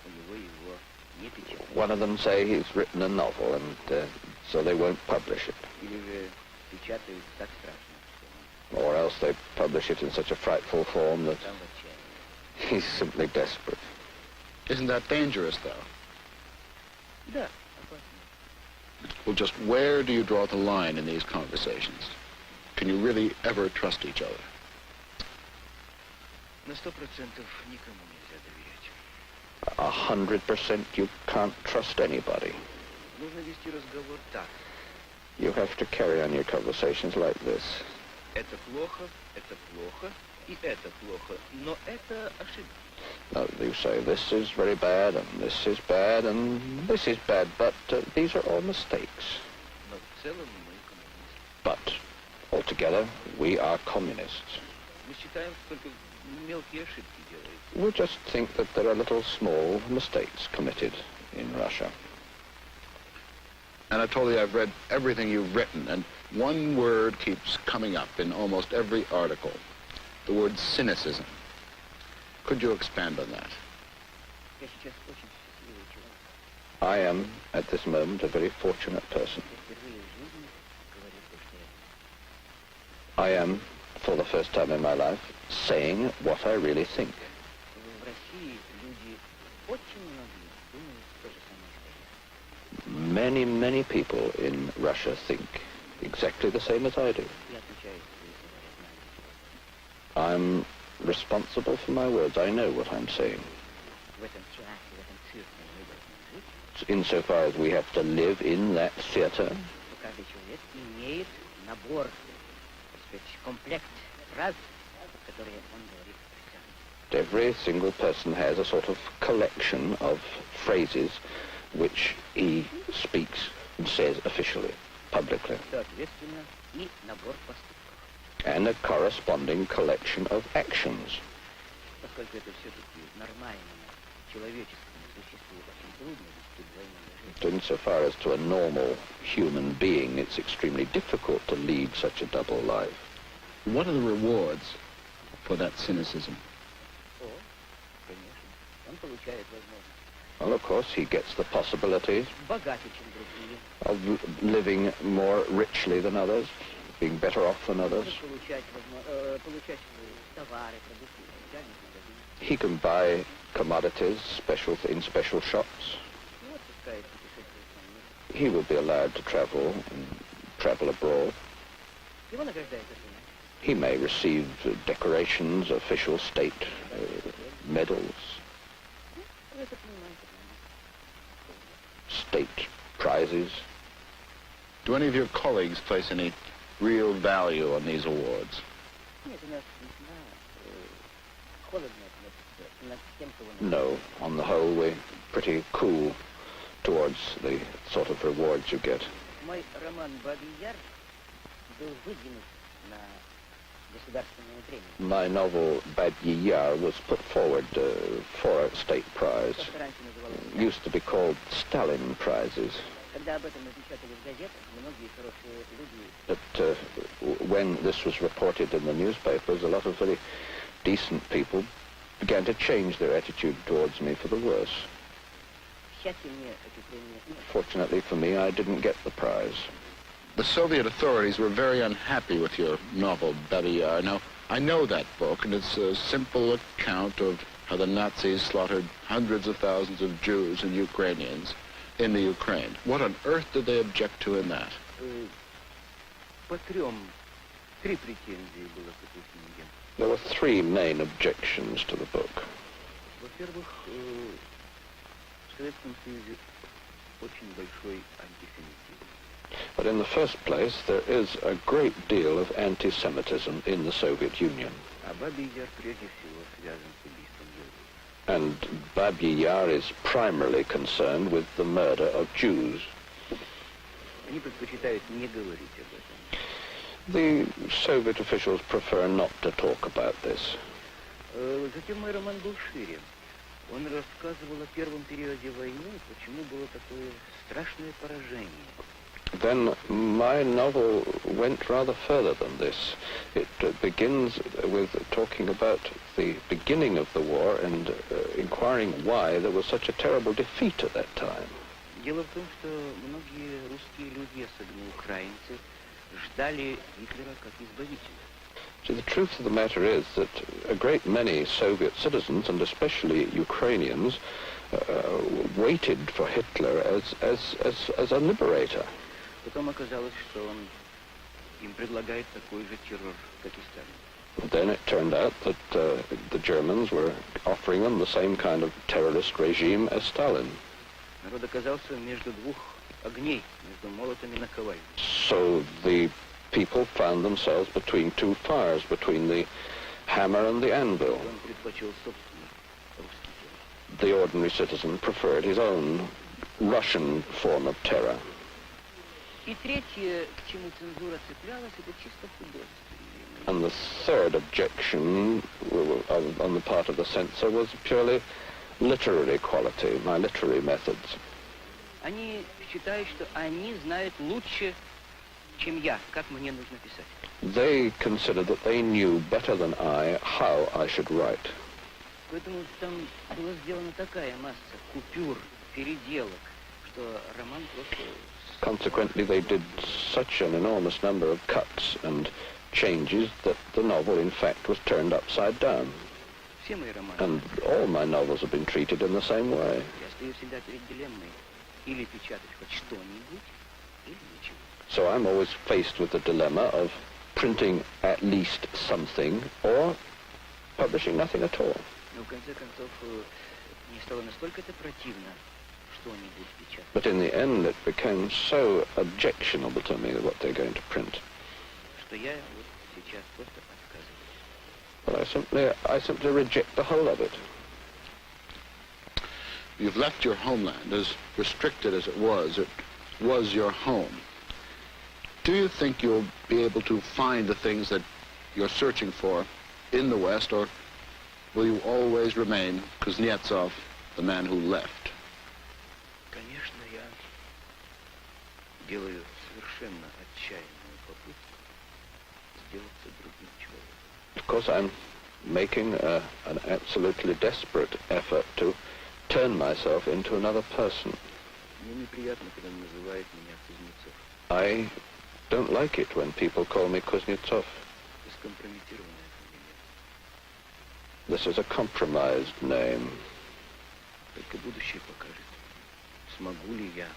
S3: у него его не печатают.
S2: One of them say he's written a novel, and so they won't publish it.
S3: Или же печатают так страшно, что он
S2: Or else they publish it in such a frightful form that
S3: там в отчаянии.
S2: he's simply desperate.
S1: Isn't that dangerous, though?
S3: Да, опасно.
S1: Well, just where do you draw the line in these conversations? Can you really ever trust each other?
S3: На 100% никому нельзя доверять.
S2: 100% you can't trust anybody.
S3: Нужно вести разговор так.
S2: You have to carry on your conversations like this.
S3: Это плохо, и это плохо, но это ошибка.
S2: You say this is very bad, and this is bad, and this is bad, but these are all mistakes.
S3: Но в целом мы коммунисты.
S2: But altogether, we are communists.
S3: Мы считаем, что только мелкие ошибки делают.
S2: We just think that there are little small mistakes committed in Russia.
S1: Anatoly, I've read everything you've written, and one word keeps coming up in almost every article. The word cynicism. Could you expand on that?
S3: Я сейчас очень счастливый человек.
S2: I am, at this moment, a very fortunate person.
S3: Я впервые в жизни говорю то, что я
S2: I am, for the first time in my life, saying what I really think.
S3: В России люди очень многие думают то же самое, что я.
S2: Many, many people in Russia think exactly the same as I do.
S3: Я отвечаю за свои слова, я знаю.
S2: I'm responsible for my words. I know what I'm saying.
S3: В этом театре, в этом цирке мы должны жить,
S2: Insofar as we have to live in that theater,
S3: то каждый человек имеет набор, так сказать, комплект фраз, которые он говорит официально.
S2: Every single person has a sort of collection of phrases which he speaks and says officially, publicly,
S3: Соответственно, и набор поступков.
S2: and a corresponding collection of actions.
S3: Поскольку это все-таки нормальному человеческому существу очень трудно вести двойную жизнь.
S2: Insofar as to a normal human being, it's extremely difficult to lead such a double life.
S5: What are the rewards for that cynicism?
S3: О, конечно, он получает возможность
S2: Well, of course, he gets the possibility
S3: богаче, чем другие,
S2: of living more richly than others, being better off than others.
S3: может получать товары, продукты в специальных магазинах.
S2: He can buy commodities in special shops.
S3: Ну, отпускает путешествовать по миру.
S2: He will be allowed to travel abroad.
S3: Его награждает жена.
S2: He may receive decorations, official state medals,
S3: Вы это понимаете,
S2: state prizes.
S1: Do any of your colleagues place any real value on these awards?
S3: нет, у нас весьма холодно относится над тем, кого
S2: No, on the whole, we're pretty cool towards the sort of rewards you get.
S3: Мой роман «Бабий Яр» был выдвинут на государственную премию.
S2: My novel Babyi Yar was put forward for a state prize.
S3: То, что раньше называлось
S2: It used to be called Stalin prizes.
S3: Когда об этом напечатали в газетах, многие хорошие люди
S2: But when this was reported in the newspapers, a lot of very decent people began to change their attitude towards me for the worse.
S3: к счастью, мне эту премию не
S2: Fortunately for me, I didn't get the prize.
S1: The Soviet authorities were very unhappy with your novel, Babi Yar. Now, I know that book, and it's a simple account of how the Nazis slaughtered hundreds of thousands of Jews and Ukrainians in the Ukraine. What on earth did they object to in that?
S3: По три претензии было к этой книге.
S2: There were three main objections to the book.
S3: Во-первых, в Советском Союзе очень большой антисемитизм.
S2: But in the first place, there is a great deal of anti-Semitism in the Soviet Union.
S3: А Бабий Яр прежде всего связан с убийством евреев.
S2: And Babyi Yar is primarily concerned with the murder of Jews.
S3: Они предпочитают не говорить об этом.
S2: The Soviet officials prefer not to talk about this.
S3: Затем мой роман был шире. Он рассказывал о первом периоде войны, почему было такое страшное поражение.
S2: Then my novel went rather further than this. It begins with talking about the beginning of the war and inquiring why there was such a terrible defeat at that time.
S3: Дело в том, что многие русские люди, особенно украинцы, ждали Гитлера как избавителя.
S2: So the truth of the matter is that a great many Soviet citizens, and especially Ukrainians, waited for Hitler as a liberator.
S3: Потом оказалось, что он им предлагает такой же террор, как и Сталин.
S2: Then it turned out that the Germans were offering them the same kind of terrorist regime as Stalin.
S3: Народ оказался между двух огней, между молотом и наковальней.
S2: So the people found themselves between two fires, between the hammer and the anvil.
S3: Он предпочел собственный русский террор.
S2: The ordinary citizen preferred his own Russian form of terror.
S3: И третье, к чему цензура цеплялась, это чисто художественное.
S2: And the third objection on the part of the censor was purely literary quality, my literary methods.
S3: Они считают, что они знают лучше, чем я, как мне нужно писать.
S2: They considered that they knew better than I how I should write.
S3: Поэтому там была сделана такая масса купюр, переделок, что роман просто...
S2: Consequently, they did such an enormous number of cuts and changes that the novel, in fact, was turned upside down.
S3: Все мои романы.
S2: And all my novels have been treated in the same way.
S3: Я стою всегда перед дилеммой. Или печатать хоть что-нибудь, или ничего.
S2: So I'm always faced with the dilemma of printing at least something or publishing nothing at all.
S3: Но в конце концов мне стало настолько это противно, что-нибудь печатать.
S2: But in the end, it became so objectionable to me what they're going to print.
S3: Что я вот сейчас просто отказываюсь.
S2: I simply reject the whole of it.
S1: You've left your homeland, as restricted as it was your home. Do you think you'll be able to find the things that you're searching for in the West, or will you always remain Kuznetsov, the man who left?
S3: Конечно, я делаю совершенно отчаянную попытку сделаться другим человеком.
S2: Of course, I'm making an absolutely desperate effort to turn myself into another person.
S3: Мне неприятно, когда называют меня Кузнецов.
S2: I don't like it when people call me Kuznetsov.
S3: Скомпрометированная фамилия.
S2: This is a compromised name.
S3: Только будущее покажет, смогу ли я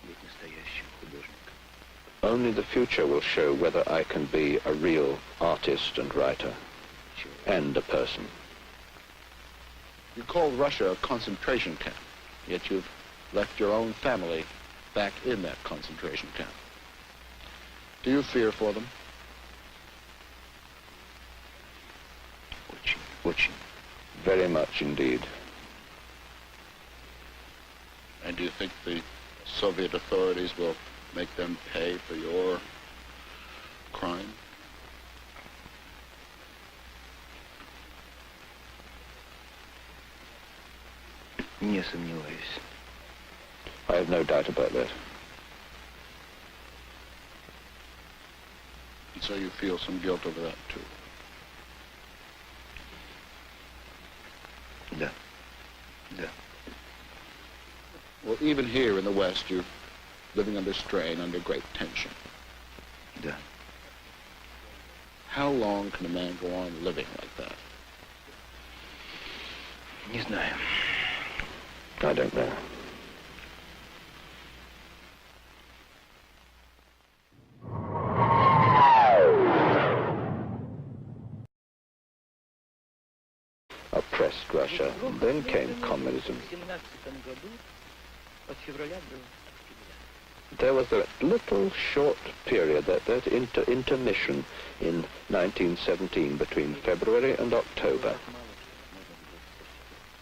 S3: быть настоящим художником.
S2: Only the future will show whether I can be a real artist and writer and a person.
S1: You called Russia a concentration camp, yet you've left your own family back in that concentration camp. Do you fear for them?
S2: Очень. Very much indeed.
S1: And do you think the Soviet authorities will make them pay for your crime?
S3: Не сомневаюсь.
S2: I have no doubt about that.
S1: And so you feel some guilt over that, too?
S3: Да. Да.
S1: Well, even here in the West, you're living under strain, under great tension.
S3: Да.
S1: How long can a man go on living like that?
S3: Не знаю.
S2: I don't know. Oppressed Russia. Then came communism. There was that little short period, that intermission in 1917 between February and October.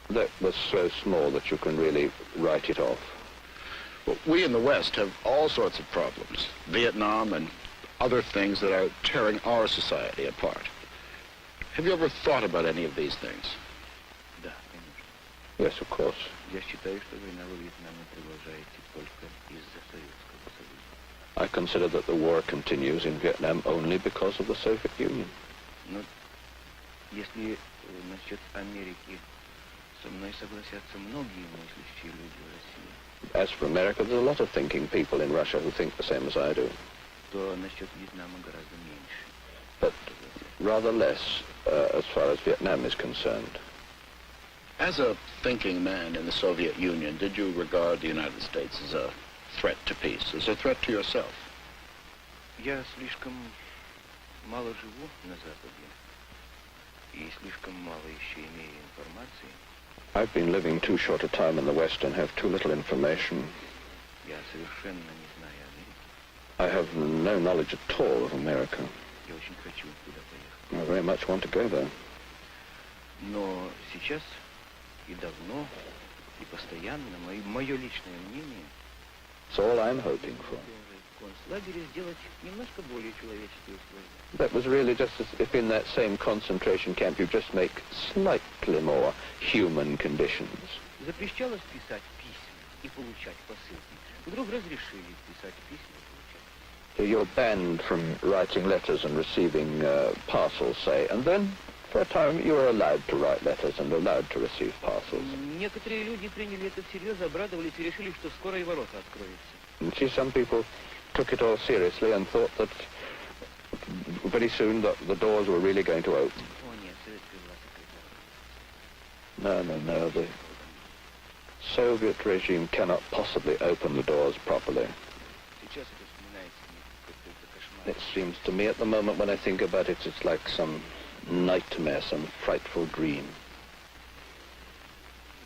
S2: That was so small that you can really write it off.
S1: Well, we in the West have all sorts of problems. Vietnam and other things that are tearing our society apart. Have you ever thought about any of these things?
S3: Да, конечно.
S2: Yes, of course.
S3: Я считаю, что война во Вьетнаме продолжается только из-за Советского Союза.
S2: I consider that the war continues in Vietnam only because of the Soviet Union.
S3: Но если насчет Америки со мной согласятся многие мыслящие люди в России,
S2: As for America, there's a lot of thinking people in Russia who think the same as I do,
S3: то насчет Вьетнама гораздо меньше.
S2: but rather less as far as Vietnam is concerned.
S1: As a thinking man in the Soviet Union, did you regard the United States as a threat to peace, as a threat to yourself?
S3: Я слишком мало живу на Западе и слишком мало еще имею информации.
S2: I've been living too short a time in the West and have too little information.
S3: Я совершенно не знаю Америки.
S2: I have no knowledge at all of America.
S3: Я очень хочу туда поехать.
S2: I very much want to go there.
S3: Но сейчас и давно, и постоянно мое личное мнение
S2: It's all I'm hoping for.
S3: в концлагере сделать немножко более человеческие условия.
S2: That was really just as if in that same concentration camp you just make slightly more human conditions.
S3: Запрещалось писать письма и получать посылки. Вдруг разрешили писать письма и получать.
S2: So you're banned from writing letters and receiving parcels, say, and then for a time you were allowed to write letters and allowed to receive parcels.
S3: Некоторые люди приняли это всерьез, обрадовались и решили, что скоро и ворота откроются.
S2: And see, some people took it all seriously and thought that very soon the doors were really going to open.
S3: О нет, советская власть закрывала.
S2: No. The Soviet regime cannot possibly open the doors properly.
S3: Сейчас это вспоминается мне как какой-то кошмар.
S2: It seems to me at the moment when I think about it, it's like some nightmare, some frightful dream.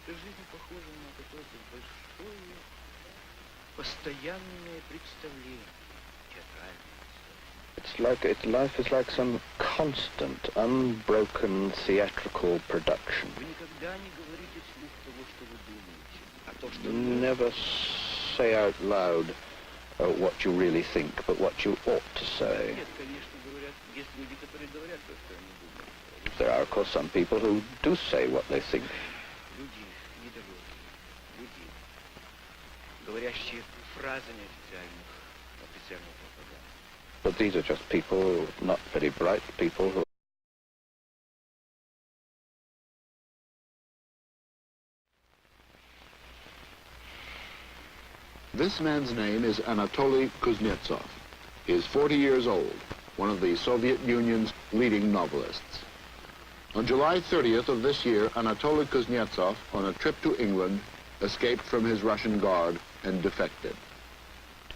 S3: Эта жизнь похожа на какое-то большое, постоянное представление, театральное представление.
S2: Life is like some constant, unbroken theatrical production.
S3: Вы никогда не говорите вслух того, что вы думаете, а то, что
S2: Never say out loud what you really think, but what you ought to say.
S3: Нет, конечно, говорят, есть люди, которые говорят то, что они думают.
S2: There are, of course, some people who do say what they think.
S3: Люди недалекие, люди, говорящие фразами официальной пропаганды.
S2: But these are just people, not very bright people, who
S1: This man's name is Anatoly Kuznetsov. He is 40 years old, one of the Soviet Union's leading novelists. On July 30th of this year, Anatoly Kuznetsov, on a trip to England, escaped from his Russian guard and defected.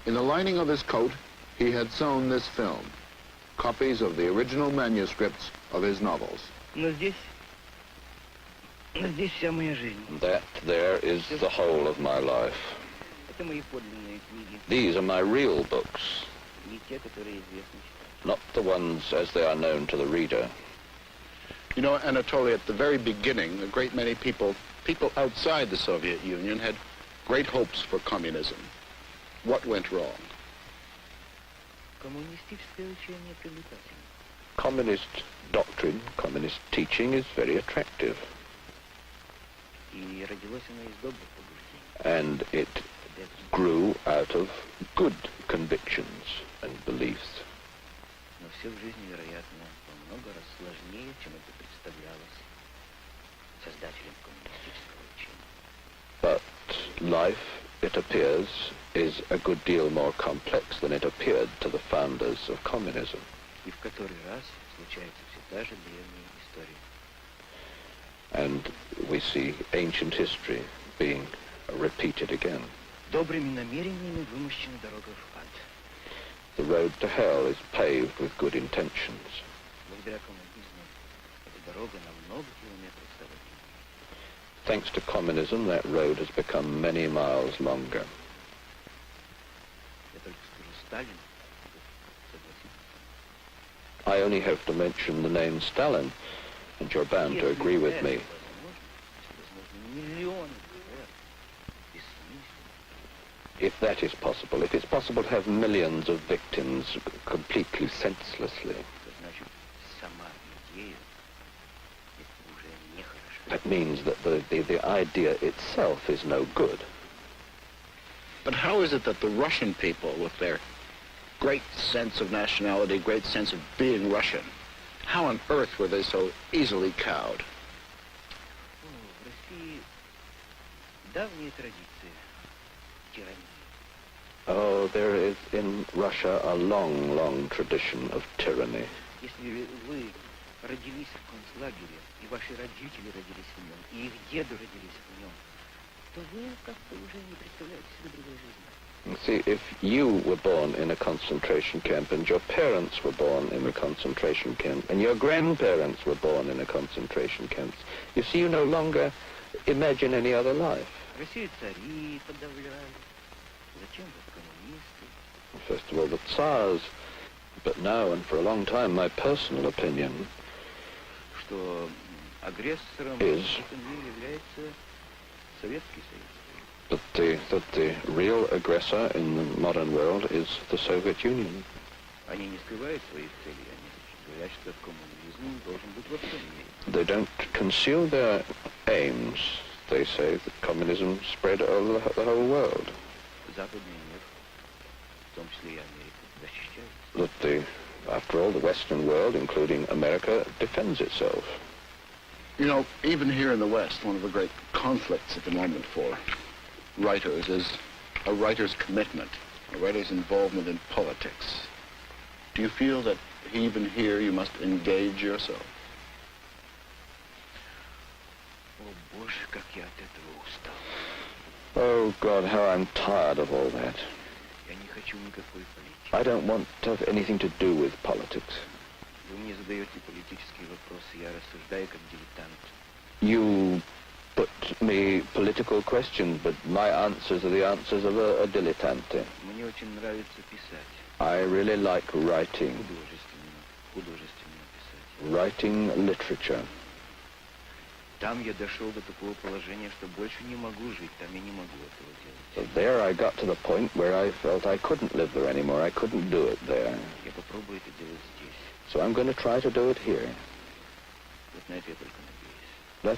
S1: In the lining of his coat, he had sewn this film, copies of the original manuscripts of his novels.
S3: Но здесь вся моя жизнь.
S2: that there is the whole of my life.
S3: Это мои подлинные книги,
S2: These are my real books,
S3: не те, которые известны читателю.
S2: not the ones as they are known to the reader.
S1: You know, Anatoly, at the very beginning, a great many people outside the Soviet Union had great hopes for communism. What went wrong?
S3: Коммунистическое учение привлекательно.
S2: Communist doctrine, communist teaching is very attractive,
S3: И родилось оно из добрых побуждений.
S2: and it grew out of good convictions and beliefs.
S3: Но все в жизни, вероятно, во много раз сложнее, чем это представлялось создателем коммунистического учения.
S2: But life, it appears, is a good deal more complex than it appeared to the founders of communism.
S3: И в который раз случается все та же древняя история.
S2: And we see ancient history being repeated again.
S3: Добрыми намерениями вымощена дорога в ад.
S2: The road to hell is paved with good intentions.
S3: Благодаря коммунизму эта дорога на много километров стала длиннее.
S2: Thanks to communism, that road has become many miles longer.
S3: Я только скажу Сталин, согласитесь.
S2: I only have to mention the name Stalin, and you're bound to agree with me.
S3: Возможно, миллионы жертв бессмысленно.
S2: If that is possible, if it's possible to have millions of victims completely senselessly,
S3: Это значит, сама идея это уже нехорошо.
S2: that means that the idea itself is no good.
S1: But how is it that the Russian people, with their great sense of nationality, great sense of being Russian, how on earth were they so easily cowed?
S3: В России давняя традиция тирании.
S2: Oh, there is in Russia a long, long tradition of tyranny.
S3: Если вы родились в концлагере, и ваши родители родились в нем, и их деды родились в нем, то вы как-то уже не представляете себе другой жизни.
S2: See, if you were born in a concentration camp and your parents were born in a concentration camp and your grandparents were born in a concentration camp, you see, you no longer imagine any other life.
S3: Россию цари подавляли. Зачем вот коммунисты?
S2: First of all, the Tsars, but now and for a long time, my personal opinion
S3: Что агрессором
S2: Is.
S3: в этом мире является Советский Союз.
S2: that the real aggressor in the modern world is the Soviet Union.
S3: Они не скрывают своих целей, они говорят, что коммунизм должен быть во всем мире.
S2: They don't conceal their aims. They say that communism spread over the whole world.
S3: Западный мир, в том числе и Америка, защищается.
S2: That after all, the Western world, including America, defends itself.
S1: You know, even here in the West, one of the great conflicts at the moment for writers is a writer's commitment, a writer's involvement in politics. Do you feel that even here you must engage yourself?
S3: О, Боже, как я от этого устал.
S2: Oh, God, how I'm tired of all that.
S3: Я не хочу никакой политики.
S2: I don't want to have anything to do with politics.
S3: Вы мне задаете политические вопросы, я рассуждаю как дилетант.
S2: You put me political questions, but my answers are the answers of a dilettante.
S3: Мне очень нравится писать.
S2: I really like writing.
S3: Художественно писать.
S2: writing literature.
S3: Там я дошел до такого положения, что больше не могу жить, там я не могу этого делать.
S2: So there I got to the point where I felt I couldn't live there anymore. I couldn't do it there.
S3: Я попробую это делать здесь.
S2: So I'm going to try to do it here.
S3: Вот на это я только надеюсь.
S2: Let